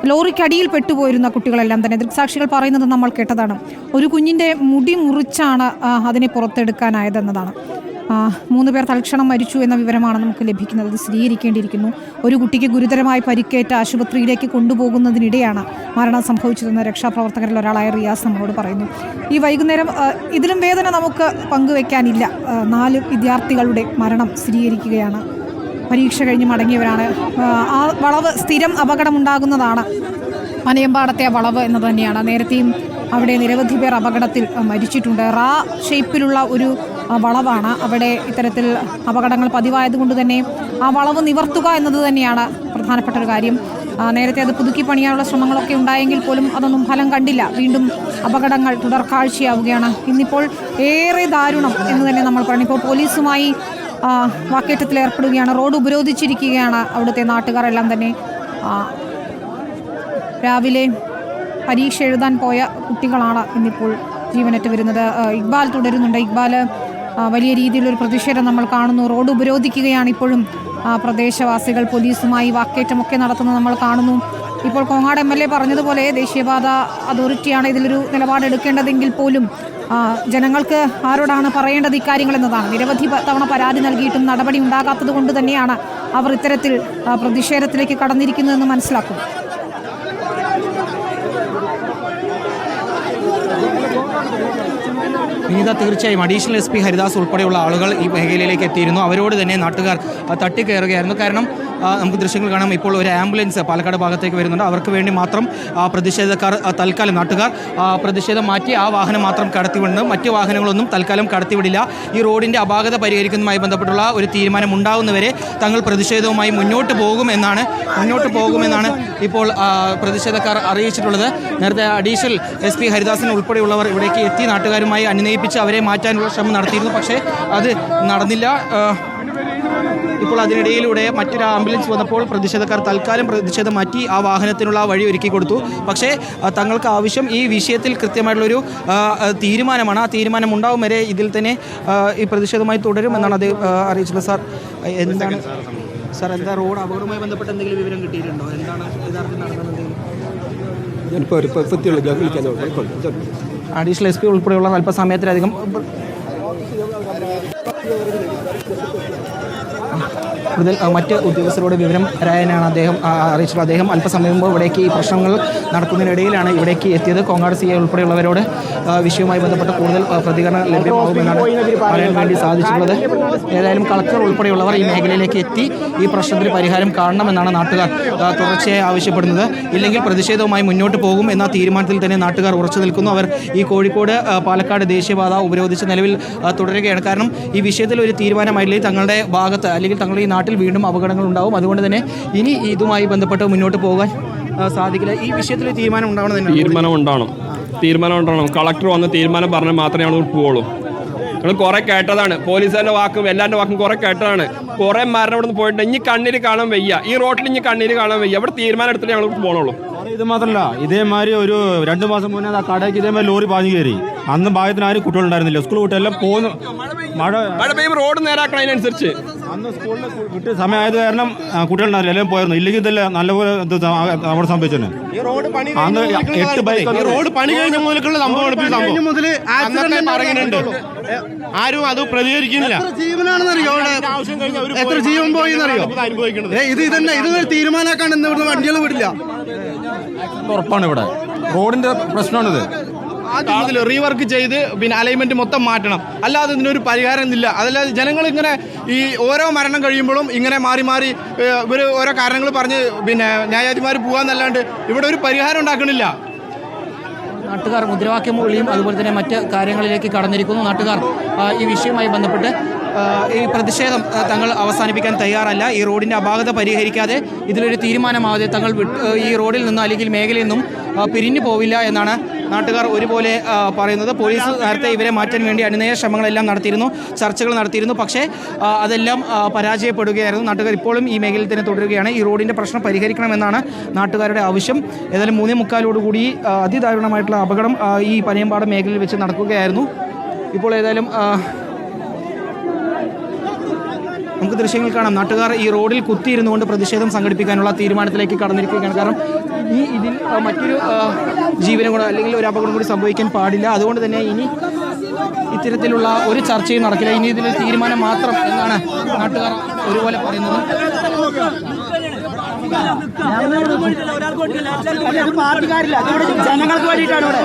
ലോറിക്കടിയിൽ പെട്ടുപോയിരുന്ന കുട്ടികളെല്ലാം തന്നെ ദൃക്സാക്ഷികൾ പറയുന്നത് നമ്മൾ കേട്ടതാണ്. ഒരു കുഞ്ഞിൻ്റെ മുടി മുറിച്ചാണ് അതിനെ പുറത്തെടുക്കാനായതെന്നതാണ്. 3 പേർ തൽക്ഷണം മരിച്ചു എന്ന വിവരമാണ് നമുക്ക് ലഭിക്കുന്നത്. അത് സ്ഥിരീകരിക്കേണ്ടിയിരിക്കുന്നു. ഒരു കുട്ടിക്ക് ഗുരുതരമായി പരിക്കേറ്റ ആശുപത്രിയിലേക്ക് കൊണ്ടുപോകുന്നതിനിടെയാണ് മരണം സംഭവിച്ചതെന്ന് രക്ഷാപ്രവർത്തകരിൽ ഒരാളായ റിയാസ് നമ്മോട് പറയുന്നു. ഈ വൈകുന്നേരം ഇതിലും വേദന നമുക്ക് പങ്കുവെക്കാനില്ല. 4 വിദ്യാർത്ഥികളുടെ മരണം സ്ഥിരീകരിക്കുകയാണ്. പരീക്ഷ കഴിഞ്ഞ് മടങ്ങിയവരാണ്. ആ വളവ് സ്ഥിരം അപകടമുണ്ടാകുന്നതാണ്. പനയമ്പാടത്തെ വളവ് എന്ന് തന്നെയാണ്. നേരത്തെയും അവിടെ നിരവധി പേർ അപകടത്തിൽ മരിച്ചിട്ടുണ്ട്. ഷേപ്പിലുള്ള ഒരു വളവാണ്. അവിടെ ഇത്തരത്തിൽ അപകടങ്ങൾ പതിവായതുകൊണ്ട് തന്നെ ആ വളവ് നിവർത്തുക എന്നത് തന്നെയാണ് പ്രധാനപ്പെട്ട ഒരു കാര്യം. നേരത്തെ അത് പുതുക്കി പണിയാനുള്ള ശ്രമങ്ങളൊക്കെ ഉണ്ടായെങ്കിൽ പോലും അതൊന്നും ഫലം കണ്ടില്ല. വീണ്ടും അപകടങ്ങൾ തുടർക്കാഴ്ചയാവുകയാണ്. ഇന്നിപ്പോൾ ഏറെ ദാരുണം എന്ന് തന്നെ നമ്മൾ പറഞ്ഞു. ഇപ്പോൾ പോലീസുമായി വാക്കേറ്റത്തിൽ ഏർപ്പെടുകയാണ്. റോഡ് ഉപരോധിച്ചിരിക്കുകയാണ് അവിടുത്തെ നാട്ടുകാരെല്ലാം തന്നെ. രാവിലെ പരീക്ഷ എഴുതാൻ പോയ കുട്ടികളാണ് ഇന്നിപ്പോൾ ജീവനറ്റ് വരുന്നത്. ഇക്ബാൽ തുടരുന്നുണ്ട്. ഇക്ബാൽ, വലിയ രീതിയിലൊരു പ്രതിഷേധം നമ്മൾ കാണുന്നു. റോഡ് ഉപരോധിക്കുകയാണ് ഇപ്പോഴും പ്രദേശവാസികൾ. പോലീസുമായി വാക്കേറ്റമൊക്കെ നടത്തുന്നത് നമ്മൾ കാണുന്നു. ഇപ്പോൾ കോങ്ങാട് MLA പറഞ്ഞതുപോലെ ദേശീയപാത അതോറിറ്റിയാണ് ഇതിലൊരു നിലപാടെടുക്കേണ്ടതെങ്കിൽ പോലും ജനങ്ങൾക്ക് ആരോടാണ് പറയേണ്ടത് ഇക്കാര്യങ്ങൾ എന്നതാണ്. നിരവധി തവണ പരാതി നൽകിയിട്ടും നടപടി ഉണ്ടാകാത്തത് കൊണ്ട് തന്നെയാണ് അവർ ഇത്തരത്തിൽ പ്രതിഷേധത്തിലേക്ക് കടന്നിരിക്കുന്നതെന്ന് മനസ്സിലാക്കും. വിനീത, തീർച്ചയായും അഡീഷണൽ SP ഹരിദാസ് ഉൾപ്പെടെയുള്ള ആളുകൾ ഈ മേഖലയിലേക്ക് എത്തിയിരുന്നു. അവരോട് തന്നെ നാട്ടുകാർ തട്ടിക്കയറുകയായിരുന്നു. കാരണം നമുക്ക് ദൃശ്യങ്ങൾ കാണാം. ഇപ്പോൾ ഒരു ആംബുലൻസ് പാലക്കാട് ഭാഗത്തേക്ക് വരുന്നുണ്ട്. അവർക്ക് വേണ്ടി മാത്രം പ്രതിഷേധക്കാർ തൽക്കാലം നാട്ടുകാർ പ്രതിഷേധം മാറ്റി ആ വാഹനം മാത്രം കടത്തിവിടുന്നു. മറ്റ് വാഹനങ്ങളൊന്നും തൽക്കാലം കടത്തിവിടില്ല. ഈ റോഡിൻ്റെ അപാകത പരിഹരിക്കുന്നതുമായി ബന്ധപ്പെട്ടുള്ള ഒരു തീരുമാനം ഉണ്ടാകുന്നവരെ തങ്ങൾ പ്രതിഷേധവുമായി മുന്നോട്ട് പോകുമെന്നാണ് ഇപ്പോൾ പ്രതിഷേധക്കാർ അറിയിച്ചിട്ടുള്ളത്. നേരത്തെ അഡീഷണൽ SP ഹരിദാസിന് ഉൾപ്പെടെയുള്ളവർ ഇവിടേക്ക് എത്തി നാട്ടുകാരുമായി അനുനയിപ്പിച്ച് അവരെ മാറ്റാനുള്ള ശ്രമം നടത്തിയിരുന്നു. പക്ഷേ അത് നടന്നില്ല. ഇപ്പോൾ അതിനിടയിലൂടെ മറ്റൊരു ആംബുലൻസ് വന്നപ്പോൾ പ്രതിഷേധക്കാർ തൽക്കാലം പ്രതിഷേധം മാറ്റി ആ വാഹനത്തിനുള്ള വഴി ഒരുക്കി കൊടുത്തു. പക്ഷേ തങ്ങൾക്ക് ആവശ്യം ഈ വിഷയത്തിൽ കൃത്യമായിട്ടുള്ളൊരു തീരുമാനമാണ്. ആ തീരുമാനം ഉണ്ടാവും വരെ ഇതിൽ തന്നെ ഈ പ്രതിഷേധമായി തുടരുമെന്നാണ് അത് അറിയിച്ചത്. സാർ എന്താ റോഡ് അപകടവുമായി ബന്ധപ്പെട്ട് എന്തെങ്കിലും വിവരം കിട്ടിയിട്ടുണ്ടോ? എന്താണ് യഥാർത്ഥത്തിൽ നടന്നത്? അഡീഷണൽ SP ഉൾപ്പെടെയുള്ള അല്പസമയത്തിലധികം കൂടുതൽ മറ്റ് ഉദ്യോഗസ്ഥരോട് വിവരം അറിയാനാണ് അദ്ദേഹം അറിയിച്ചത്. അദ്ദേഹം അല്പസമയം മുമ്പ് ഇവിടേക്ക് ഈ പ്രശ്നങ്ങൾ നടക്കുന്നതിനിടയിലാണ് ഇവിടേക്ക് എത്തിയത്. കോങ്ങാട് CI ഉൾപ്പെടെയുള്ളവരോട് വിഷയവുമായി ബന്ധപ്പെട്ട് കൂടുതൽ പ്രതികരണം ലഭ്യമാകുമെന്നാണ് പറയാൻ വേണ്ടി സാധിച്ചിട്ടുള്ളത്. ഏതായാലും കളക്ടർ ഉൾപ്പെടെയുള്ളവർ ഈ മേഖലയിലേക്ക് എത്തി ഈ പ്രശ്നത്തിന് പരിഹാരം കാണണമെന്നാണ് നാട്ടുകാർ തുടർച്ചയായി ആവശ്യപ്പെടുന്നത്. ഇല്ലെങ്കിൽ പ്രതിഷേധവുമായി മുന്നോട്ട് പോകും എന്ന തീരുമാനത്തിൽ തന്നെ നാട്ടുകാർ ഉറച്ചു നിൽക്കുന്നു. അവർ ഈ കോഴിക്കോട് പാലക്കാട് ദേശീയപാത ഉപരോധിച്ച് നിലവിൽ തുടരുകയാണ്. കാരണം ഈ വിഷയത്തിൽ ഒരു തീരുമാനമായില്ലെങ്കിൽ തങ്ങളുടെ ഭാഗത്ത് അല്ലെങ്കിൽ തങ്ങളുടെ ഈ നാട്ടിൽ വീണ്ടും അപകടങ്ങൾ ഉണ്ടാവും. അതുകൊണ്ട് തന്നെ ഇനി ഇതുമായി ബന്ധപ്പെട്ട് മുന്നോട്ട് പോകാൻ സാധിക്കില്ല. ഈ വിഷയത്തിൽ തീരുമാനം ഉണ്ടാവണം. കളക്ടർ വന്ന് തീരുമാനം പറഞ്ഞാൽ മാത്രമേ ഞങ്ങൾ പോവുള്ളൂ. ഞങ്ങൾ കുറേ കേട്ടതാണ്. പോലീസുകാരുടെ വാക്കും എല്ലാവരുടെ വാക്കും കുറേ കേട്ടതാണ്. കുറേ മരണം ഇവിടെ നിന്ന് പോയിട്ട് ഇനി കണ്ണീര് കാണാൻ വയ്യ. ഈ റോട്ടിൽ ഇനി കണ്ണീര് കാണാൻ വയ്യ. ഇവിടെ തീരുമാനം എടുത്തിട്ട് ഞങ്ങൾ പോകണുള്ളൂ. ഇത് മാത്രമല്ല, ഇതേമാതിരി ഒരു 2 മാസം മുന്നേ ആ കടയ്ക്ക് ഇതേമാതിരി ലോറി പാഞ്ഞു കയറി. അന്ന് ഭാഗത്തിന് ആരും കുട്ടികളുണ്ടായിരുന്നില്ല. സ്കൂൾ കുട്ടിയെല്ലാം പോകുന്നു. മഴ പെയ്യുമ്പോൾ റോഡ് നേരാക്കണം. അതിനനുസരിച്ച് അന്ന് സ്കൂളിൽ വിട്ട് സമയമായത് കാരണം കുട്ടികളുണ്ടായിരുന്നില്ല, എല്ലാം പോയിരുന്നു. ഇല്ലെങ്കിൽ ഇതല്ല നല്ലപോലെ അവിടെ സംഭവിച്ചത്. അന്ന് 8 ബൈക്ക് റോഡ് പണി കഴിഞ്ഞ മുതലുള്ള സംഭവം മുതൽ ആരും അത് പ്രതികരിക്കുന്നില്ല. എത്ര ജീവൻ പോയി എന്നറിയോ? ഇത് തന്നെ ഇതൊരു തീരുമാനമാക്കാണ്ട് ഇവിടുന്ന് വണ്ടികൾ വിടില്ല. ഉറപ്പാണ്. ഇവിടെ റോഡിന്റെ പ്രശ്നമാണിത്. റീവർക്ക് ചെയ്ത് പിന്നെ അലൈൻമെന്റ് മൊത്തം മാറ്റണം. അല്ലാതെ ഇതിനൊരു പരിഹാരം ഇല്ല. അതല്ലാതെ ജനങ്ങൾ ഇങ്ങനെ ഈ ഓരോ മരണം കഴിയുമ്പോഴും ഇങ്ങനെ മാറി മാറി ഇവർ ഓരോ കാരണങ്ങൾ പറഞ്ഞ് പിന്നെ ന്യായാധിപന്മാർ പോകാന്നല്ലാണ്ട് ഇവിടെ ഒരു പരിഹാരം ഉണ്ടാക്കണില്ല. നാട്ടുകാർ മുദ്രാവാക്യം മൂളിയും അതുപോലെ തന്നെ മറ്റ് കാര്യങ്ങളിലേക്ക് കടന്നിരിക്കുന്നു. നാട്ടുകാർ ഈ വിഷയവുമായി ബന്ധപ്പെട്ട് ഈ പ്രതിഷേധം തങ്ങൾ അവസാനിപ്പിക്കാൻ തയ്യാറല്ല. ഈ റോഡിൻ്റെ അപാകത പരിഹരിക്കാതെ ഇതിലൊരു തീരുമാനമാവാതെ തങ്ങൾ ഈ റോഡിൽ നിന്നും അല്ലെങ്കിൽ മേഖലയിൽ നിന്നും പിരിഞ്ഞു പോവില്ല എന്നാണ് നാട്ടുകാർ ഒരുപോലെ പറയുന്നത്. പോലീസ് നേരത്തെ ഇവരെ മാറ്റാൻ വേണ്ടി അനുനയ ശ്രമങ്ങളെല്ലാം നടത്തിയിരുന്നു, ചർച്ചകൾ നടത്തിയിരുന്നു. പക്ഷേ അതെല്ലാം പരാജയപ്പെടുകയായിരുന്നു. നാട്ടുകാർ ഇപ്പോഴും ഈ മേഖലയിൽ തന്നെ തുടരുകയാണ്. ഈ റോഡിൻ്റെ പ്രശ്നം പരിഹരിക്കണമെന്നാണ് നാട്ടുകാരുടെ ആവശ്യം. ഏതായാലും 3:45 അതിദാരുണമായിട്ടുള്ള അപകടം ഈ പനയമ്പാടം മേഖലയിൽ വെച്ച് നടക്കുകയായിരുന്നു. ഇപ്പോൾ ഏതായാലും നമുക്ക് ദൃശ്യങ്ങൾ കാണാം. നാട്ടുകാർ ഈ റോഡിൽ കുത്തിയിരുന്നുകൊണ്ട് പ്രതിഷേധം സംഘടിപ്പിക്കാനുള്ള തീരുമാനത്തിലേക്ക് കടന്നിരിക്കുകയാണ്. കാരണം ഇതിൽ മറ്റൊരു ജീവനും കൂടെ അല്ലെങ്കിൽ ഒരു അപകടം കൂടി സംഭവിക്കാൻ പാടില്ല. അതുകൊണ്ട് തന്നെ ഇനി ഇത്തരത്തിലുള്ള ഒരു ചർച്ചയും നടക്കില്ല. ഇനി ഇതിൽ തീരുമാനം മാത്രം എന്നാണ് നാട്ടുകാർ ഒരുപോലെ പറയുന്നത്. പാർട്ടിക്കാരില്ല, ജനങ്ങൾക്ക് വേണ്ടിയിട്ടാണ് ഇവിടെ.